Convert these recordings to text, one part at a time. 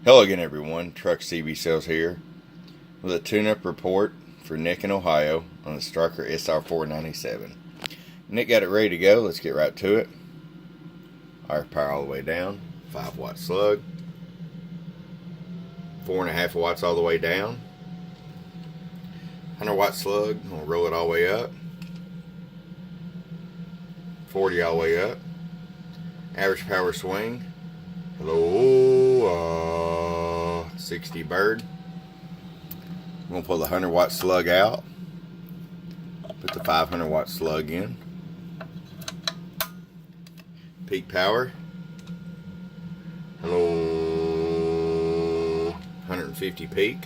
Hello again everyone, Truck CB Sales here with a tune-up report for Nick in Ohio on the Stryker SR-497. Nick got it ready to go. Let's get right to it. RF power all the way down, 5-watt slug, 4.5 watts all the way down, 100-watt slug. I'm gonna roll it all the way up, 40 all the way up, average power swing. Hello, 60 bird. I'm going to pull the 100-watt slug out. Put the 500-watt slug in. Peak power. Hello, 150 peak.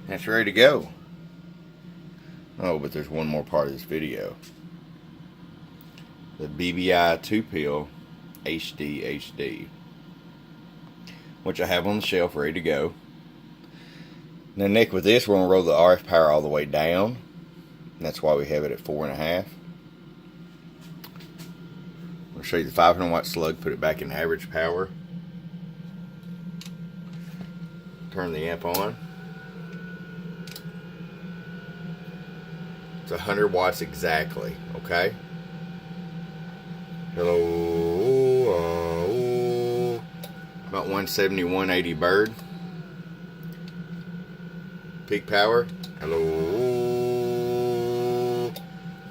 That's ready to go. Oh, but there's one more part of this video. The BBI 2-pill hdhd, which I have on the shelf ready to go. Now Nick, with this we're going to roll the RF power all the way down, and that's why we have it at 4.5. I'll show you the 500-watt slug, put it back in average power, turn the amp on. It's 100 watts exactly, okay? Hello, about 170, 180 bird. Peak power, hello,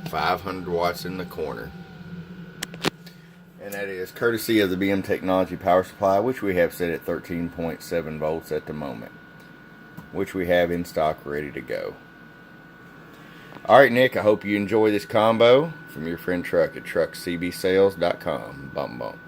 500 watts in the corner. And that is courtesy of the BM Technology power supply, which we have set at 13.7 volts at the moment, which we have in stock ready to go. Alright Nick, I hope you enjoy this combo from your friend Truck at truckcbsales.com. Bump bump.